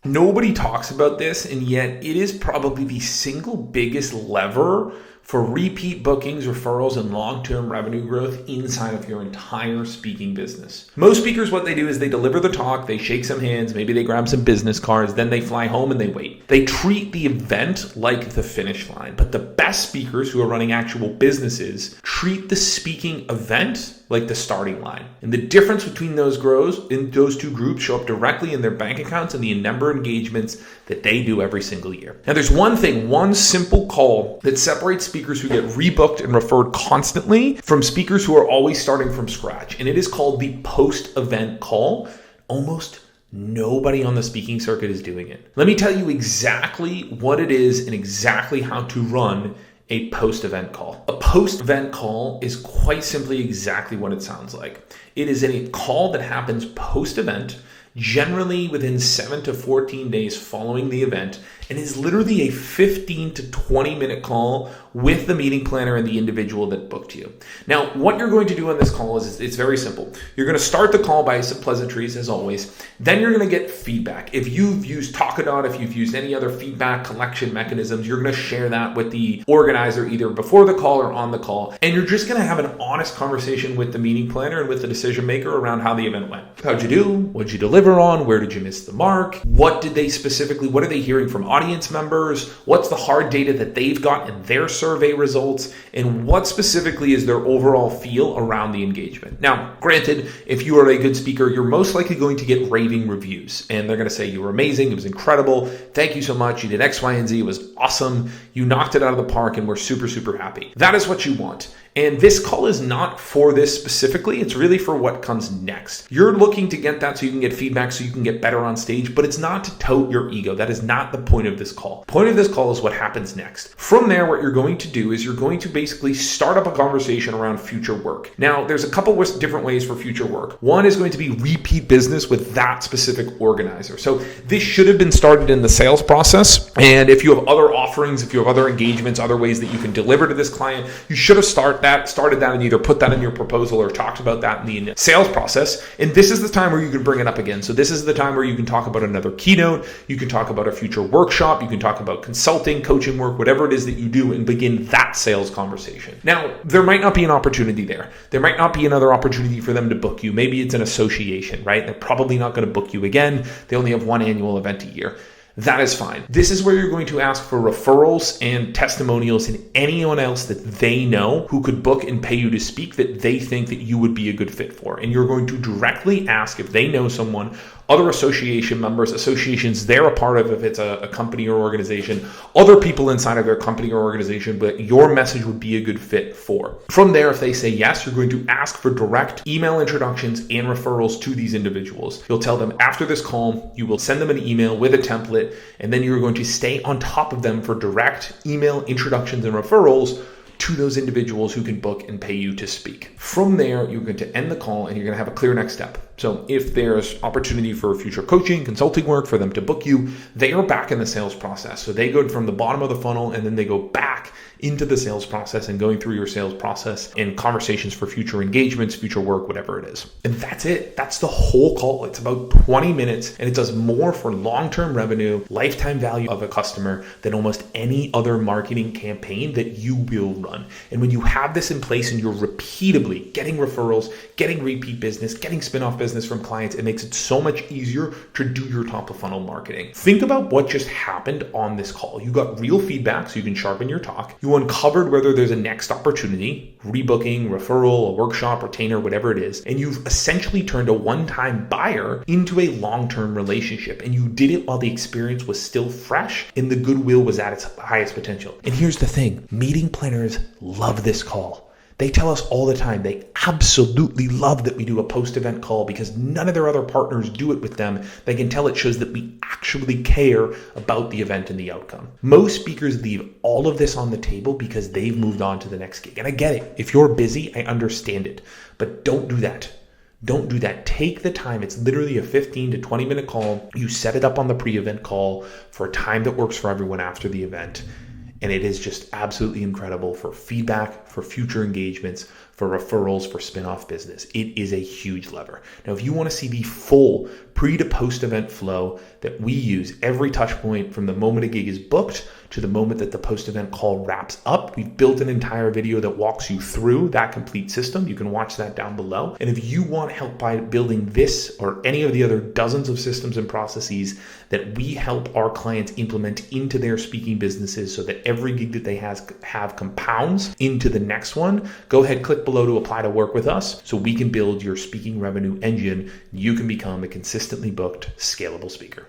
Nobody talks about this, and yet it is probably the single biggest lever for repeat bookings, referrals, and long-term revenue growth inside of your entire speaking business. Most speakers, what they do is they deliver the talk, they shake some hands, maybe they grab some business cards, then they fly home and they wait. They treat the event like the finish line, but the best speakers who are running actual businesses treat the speaking event like the starting line. And the difference between those two groups show up directly in their bank accounts and the number of engagements that they do every single year. Now there's one simple call that separates speakers who get rebooked and referred constantly from speakers who are always starting from scratch. And it is called the post-event call. Almost nobody on the speaking circuit is doing it. Let me tell you exactly what it is and exactly how to run a post-event call. A post-event call is quite simply exactly what it sounds like. It is a call that happens post-event, generally within 7 to 14 days following the event, and is literally a 15 to 20 minute call with the meeting planner and the individual that booked you. Now, what you're going to do on this call is it's very simple. You're going to start the call by some pleasantries, as always. Then you're going to get feedback. If you've used Talkadot, if you've used any other feedback collection mechanisms, you're going to share that with the organizer either before the call or on the call. And you're just going to have an honest conversation with the meeting planner and with the decision maker around how the event went. How'd you do? What'd you deliver on? Where did you miss the mark? What are they hearing from audience members? What's the hard data that they've got in their survey results? And what specifically is their overall feel around the engagement? Now, granted, if you are a good speaker, you're most likely going to get raving reviews. And they're going to say, you were amazing. It was incredible. Thank you so much. You did X, Y, and Z. It was awesome. You knocked it out of the park and we're super, super happy. That is what you want. And this call is not for this specifically. It's really for what comes next. You're looking to get that so you can get feedback, so you can get better on stage, but it's not to tote your ego. That is not the point of this call. The point of this call is what happens next. From there, what you're going to do is you're going to basically start up a conversation around future work. Now, there's a couple of different ways for future work. One is going to be repeat business with that specific organizer. So this should have been started in the sales process. And if you have other offerings, if you have other engagements, other ways that you can deliver to this client, you should have started that and either put that in your proposal or talked about that in the sales process. And this is the time where you can bring it up again. So this is the time where you can talk about another keynote, you can talk about a future workshop, you can talk about consulting, coaching work, whatever it is that you do, and begin that sales conversation. Now, there might not be an opportunity there. There might not be another opportunity for them to book you. Maybe it's an association, right? They're probably not going to book you again. They only have one annual event a year. That is fine. This is where you're going to ask for referrals and testimonials and anyone else that they know who could book and pay you to speak that they think that you would be a good fit for. And you're going to directly ask if they know someone, other association members, associations they're a part of if it's a company or organization, other people inside of their company or organization, but your message would be a good fit for. From there, if they say yes, you're going to ask for direct email introductions and referrals to these individuals. You'll tell them after this call, you will send them an email with a template, and then you're going to stay on top of them for direct email introductions and referrals to those individuals who can book and pay you to speak. From there, you're going to end the call and you're going to have a clear next step. So if there's opportunity for future coaching, consulting work for them to book you, they are back in the sales process. So they go from the bottom of the funnel and then they go back into the sales process and going through your sales process and conversations for future engagements, future work, whatever it is. And that's it. That's the whole call. It's about 20 minutes and it does more for long-term revenue, lifetime value of a customer than almost any other marketing campaign that you will run. And when you have this in place and you're repeatedly getting referrals, getting repeat business, getting spin-off business from clients, it makes it so much easier to do your top of funnel marketing. Think about what just happened on this call. You got real feedback so you can sharpen your talk. You uncovered whether there's a next opportunity, rebooking, referral, a workshop, retainer, whatever it is. And you've essentially turned a one-time buyer into a long-term relationship. And you did it while the experience was still fresh and the goodwill was at its highest potential. And here's the thing, meeting planners love this call. They tell us all the time they absolutely love that we do a post-event call because none of their other partners do it with them. They can tell it shows that we actually care about the event and the outcome. Most speakers leave all of this on the table because they've moved on to the next gig. And I get it. If you're busy, I understand it. But don't do that. Don't do that. Take the time. It's literally a 15 to 20 minute call. You set it up on the pre-event call for a time that works for everyone after the event. And it is just absolutely incredible for feedback, for future engagements, for referrals for spin-off business. It is a huge lever. Now, if you want to see the full pre to post event flow that we use, every touch point from the moment a gig is booked to the moment that the post-event call wraps up, we've built an entire video that walks you through that complete system. You can watch that down below. And if you want help by building this or any of the other dozens of systems and processes that we help our clients implement into their speaking businesses so that every gig that they have compounds into the next one, go ahead, click below to apply to work with us so we can build your speaking revenue engine. You can become a consistently booked, scalable speaker.